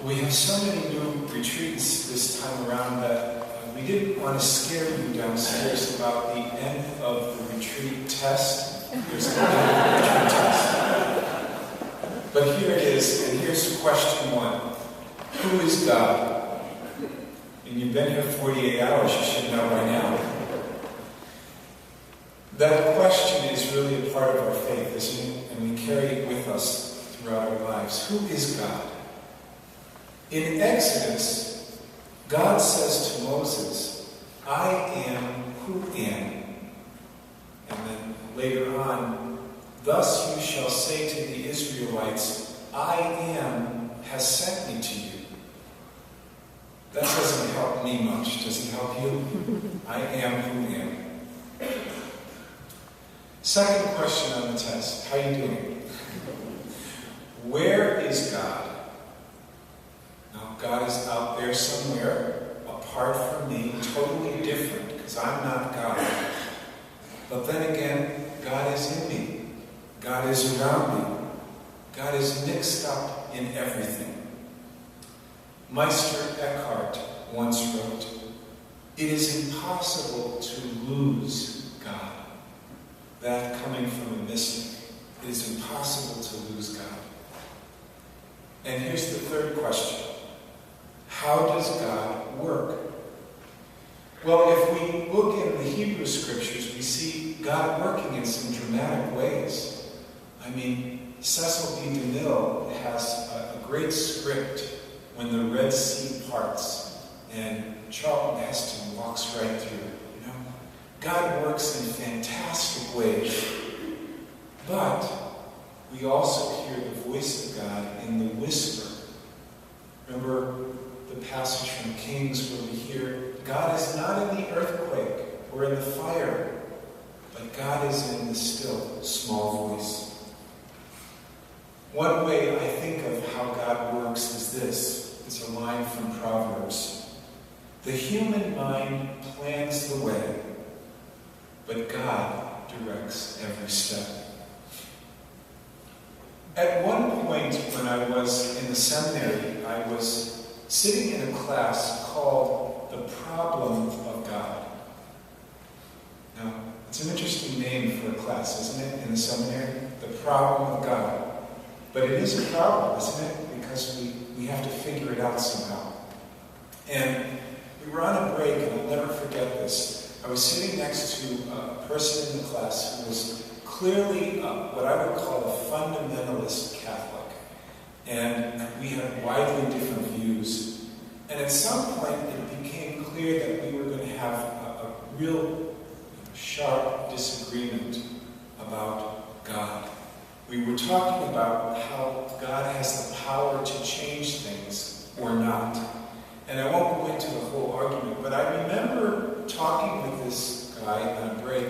We have so many new retreats this time around that we didn't want to scare you downstairs about the end of the retreat test. There's an end of the retreat test. But here it is, and here's question 1. Who is God? And you've been here 48 hours, you should know by now. That question is really a part of our faith, isn't it? And we carry it with us throughout our lives. Who is God? In Exodus, God says to Moses, I am who am. And then later on, thus you shall say to the Israelites, I am has sent me to you. That doesn't help me much. Does it help you? I am who am. Second question on the test. How are you doing? Where is God? Now, God is out there somewhere, apart from me, totally different, because I'm not God. But then again, God is in me. God is around me. God is mixed up in everything. Meister Eckhart once wrote, it is impossible to lose God. That coming from a mystic, it is impossible to lose God. And here's the third question. How does God work? Well, if we look in the Hebrew scriptures, we see God working in some dramatic ways. I mean, Cecil B. DeMille has a great script when the Red Sea parts and Charlton Heston walks right through it. You know, God works in fantastic ways, but we also hear the voice of God in the whisper. Remember the passage from Kings where we hear, God is not in the earthquake or in the fire, but God is in the still, small voice. One way I think of how God works is this. It's a line from Proverbs. The human mind plans the way, but God directs every step. At one point when I was in the seminary, I was sitting in a class called The Problem of God. Now, it's an interesting name for a class, isn't it, in the seminary? The Problem of God. But it is a problem, isn't it? Because we have to figure it out somehow. And we were on a break, and I'll never forget this. I was sitting next to a person in the class who was clearly what I would call a fundamentalist Catholic. And we had widely different views. And at some point, it became clear that we were going to have a real sharp disagreement about God. We were talking about how God has the power to change things or not. And I won't go into the whole argument, but I remember talking with this guy on a break,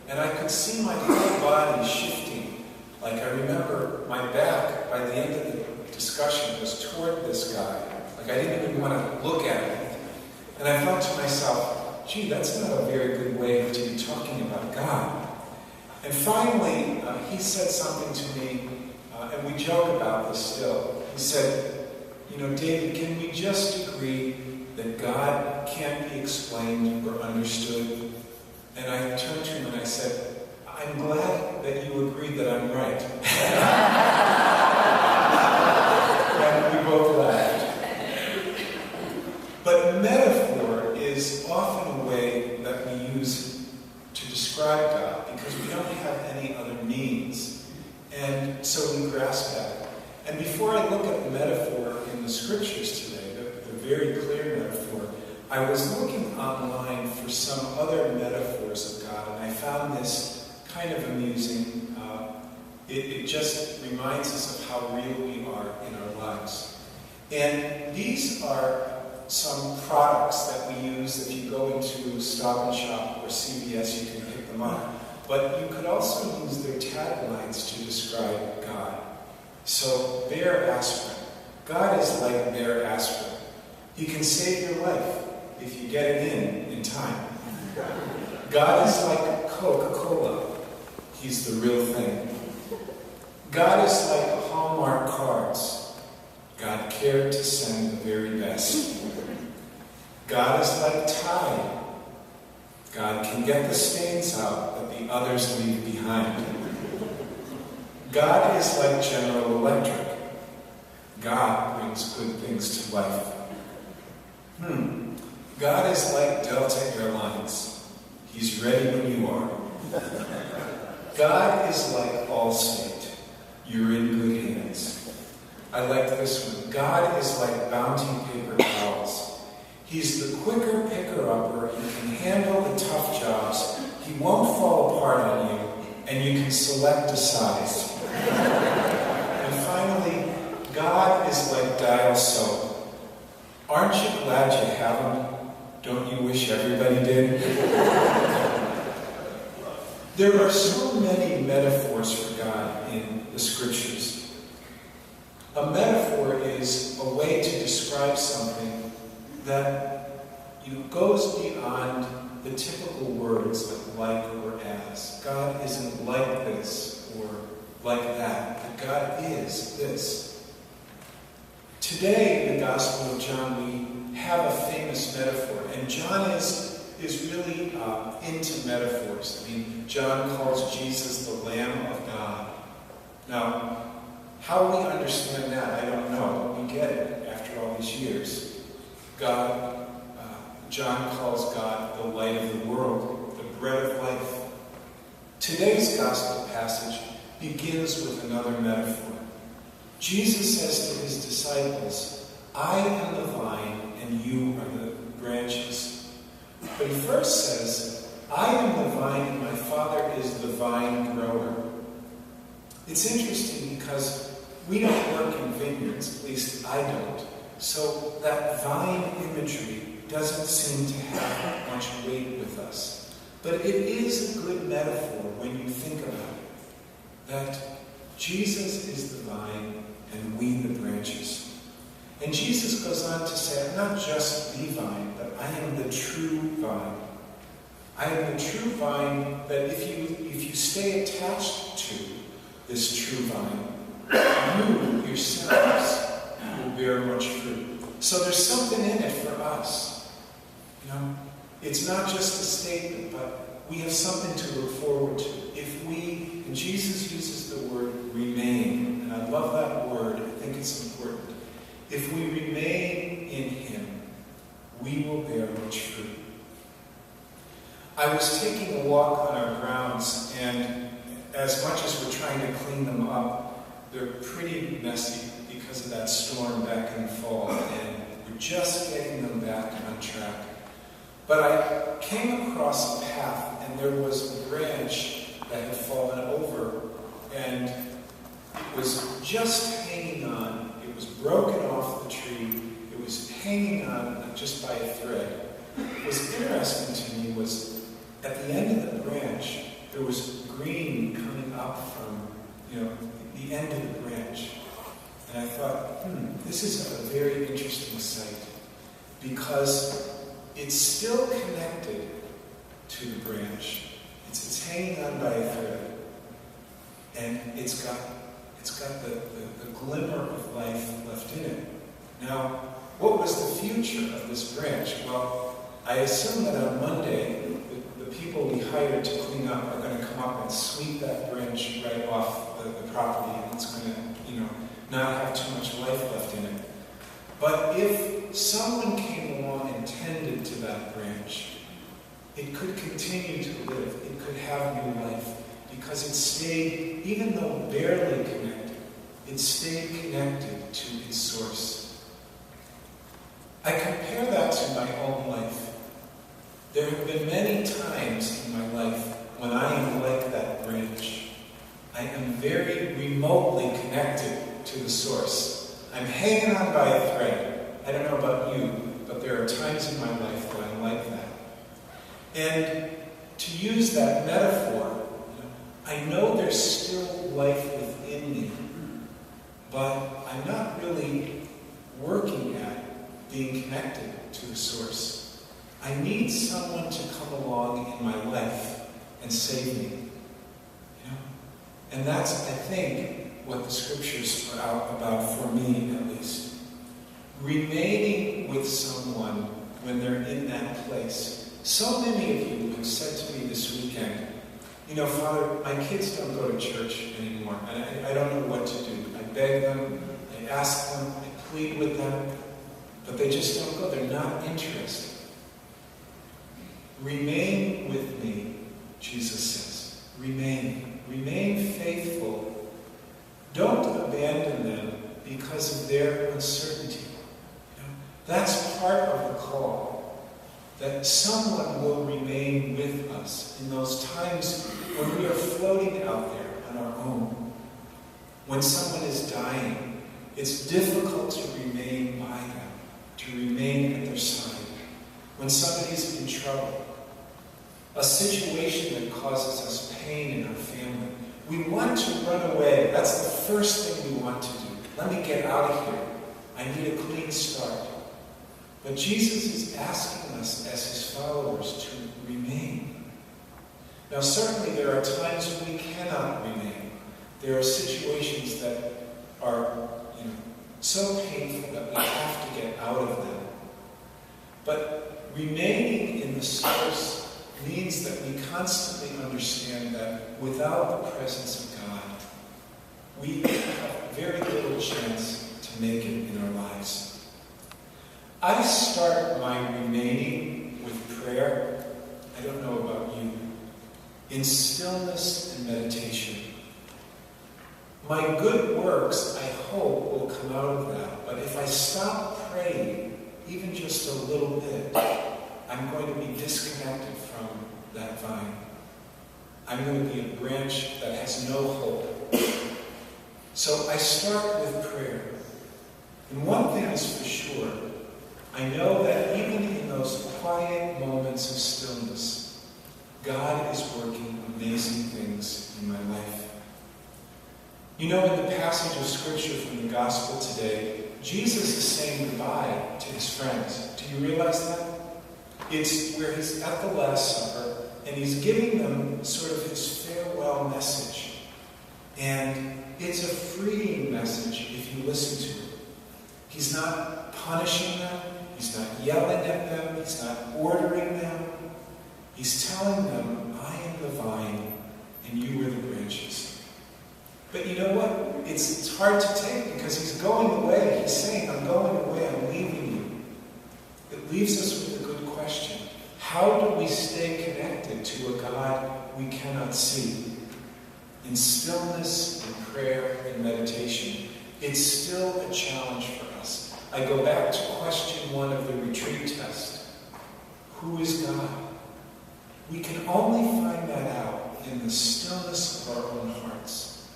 and I could see my whole body shifting. Like I remember my back, by the end of the discussion, was toward this guy. Like I didn't even want to look at him. And I thought to myself, gee, that's not a very good way to be talking about God. And finally, he said something to me, and we joke about this still. He said, you know, David, can we just agree that God can't be explained or understood? And I turned to him and I said, I'm glad that you agree that I'm right. And we both laughed. But metaphor is often a way that we use to describe God, because we don't have any other means. And so we grasp at it. And before I look at the metaphor in the scriptures today, the very clear metaphor, I was looking online for some other metaphors of God, and I found this kind of amusing. It just reminds us of how real we are in our lives. And these are some products that we use. If you go into Stop and Shop or CVS, you can pick them up. But you could also use their taglines to describe God. So, Bayer aspirin. God is like Bayer aspirin. He can save your life if you get it in time. God is like Coca-Cola. He's the real thing. God is like Hallmark cards. God cared to send God is like tide. God can get the stains out that the others leave behind. God is like General Electric. God brings good things to life. God is like Delta Airlines. He's ready when you are. God is like Allstate. You're in good hands. I like this one. God is like Bounty paper towels. He's the quicker picker-upper. He can handle the tough jobs. He won't fall apart on you, and you can select a size. And finally, God is like Dial soap. Aren't you glad you have him? Don't you wish everybody did? There are so many metaphors for God in the Scriptures. A metaphor is a way to describe something that goes beyond the typical words like or as. God isn't like this or like that, but God is this. Today, in the Gospel of John, we have a famous metaphor, and John is really into metaphors. I mean, John calls Jesus the Lamb of God. Now, how we understand that, I don't know, but we get it after all these years. John calls God the light of the world, the bread of life. Today's Gospel passage begins with another metaphor. Jesus says to his disciples, I am the vine and you are the branches. But he first says, I am the vine and my Father is the vine grower. It's interesting because we don't work in vineyards, at least I don't. So that vine imagery doesn't seem to have much weight with us. But it is a good metaphor when you think about it, that Jesus is the vine and we the branches. And Jesus goes on to say, I'm not just the vine, but I am the true vine. I am the true vine that if you stay attached to this true vine, you yourselves will bear much fruit. So there's something in it for us. It's not just a statement, but we have something to look forward to. And Jesus uses the word remain, and I love that word, I think it's important. If we remain in him, we will bear much fruit. I was taking a walk on our grounds, and as much as we're trying to clean them up, they're pretty messy because of that storm back in the fall, and we're just getting them back on track. But I came across a path, and there was a branch that had fallen over, and it was just hanging on. It was broken off the tree. It was hanging on just by a thread. What was interesting to me was at the end of the branch, there was green coming up from the end of the branch. And I thought, this is a very interesting sight because it's still connected to the branch. It's hanging on by a thread. And it's got the glimmer of life left in it. Now, what was the future of this branch? Well, I assume that on Monday, the people we hired to clean up are going to come up and sweep that branch right off the property, and it's going to, not have too much life left in it. But if someone came along and tended to that branch, it could continue to live. It could have new life because it stayed, even though barely connected, it stayed connected to its source. I compare that to my own life. There have been many times in my life when I am like that branch. I am very remotely connected to the source. I'm hanging on by a thread. I don't know about you, but there are times in my life that I'm like that. And to use that metaphor, I know there's still life within me, but I'm not really working at being connected to the source. I need someone to come along in my life and save me. And that's, I think, what the Scriptures are about for me, at least. Remaining with someone when they're in that place. So many of you have said to me this weekend, Father, my kids don't go to church anymore, and I don't know what to do. I beg them, I ask them, I plead with them, but they just don't go. They're not interested. Remain with me, Jesus says. Remain. Remain faithful. Don't abandon them because of their uncertainty. That's part of the call, that someone will remain with us in those times when we are floating out there on our own. When someone is dying, it's difficult to remain by them, to remain at their side. When somebody's in trouble, a situation that causes us pain in our family, we want to run away. That's the first thing we want to do. Let me get out of here. I need a clean start. But Jesus is asking us as his followers to remain. Now certainly there are times when we cannot remain. There are situations that are so painful that we have to get out of them. But remaining in the source means that we constantly understand that without the presence of God, we have very little chance to make it in our lives. I start my remaining with prayer, I don't know about you, in stillness and meditation. My good works, I hope, will come out of that. But if I stop praying, even just a little bit, I'm going to be disconnected from that vine. I'm going to be a branch that has no hope. So I start with prayer. And one thing is for sure, I know that even in those quiet moments of stillness, God is working amazing things in my life. In the passage of Scripture from the Gospel today, Jesus is saying goodbye to his friends. Do you realize that? It's where he's at the Last Supper, and he's giving them sort of his farewell message. And it's a freeing message if you listen to it. He's not punishing them. He's not yelling at them. He's not ordering them. He's telling them, I am the vine, and you are the branches. But you know what? It's hard to take because he's going away. He's saying, I'm going away. I'm leaving you. It leaves us with a good question. How do we stay connected to a God we cannot see? In stillness, in prayer, in meditation, it's still a challenge for us. I go back to question 1 of the retreat test. Who is God? We can only find that out in the stillness of our own hearts.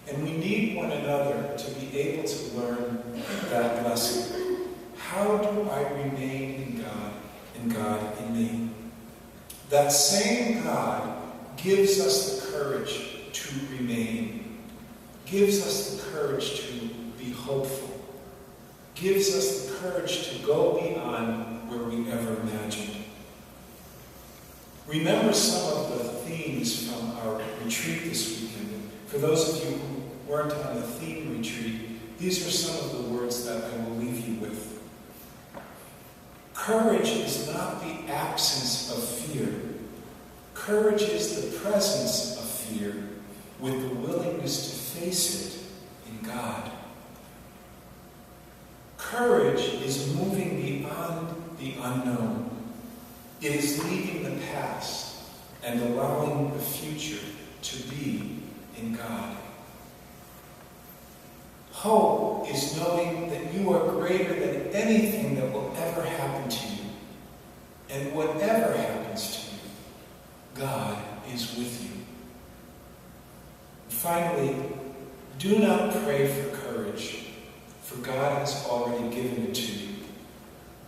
And we need one another to be able to learn that lesson. How do I remain in God and God in me? That same God gives us the courage to remain, gives us the courage to be hopeful, gives us the courage to go beyond where we ever imagined. Remember some of the themes from our retreat this weekend. For those of you who weren't on the theme retreat, these are some of the words that I will leave you with. Courage is not the absence of fear. Courage is the presence of fear with the willingness to face it in God. Courage is moving beyond the unknown. It is leaving the past and allowing the future to be in God. Hope is knowing that you are greater than anything that will ever happen to you. And whatever happens to you, God is with you. And finally, do not pray for courage, for God has already given it to you.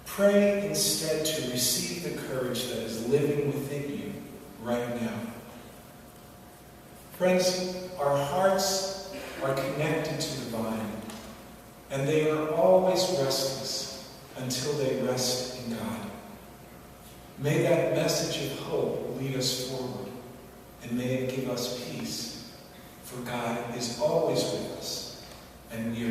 Pray instead to receive the courage that is living within you right now. Friends, our hearts are connected to the vine, and they are always restless until they rest in God. May that message of hope lead us forward, and may it give us peace, for God is always with us, and we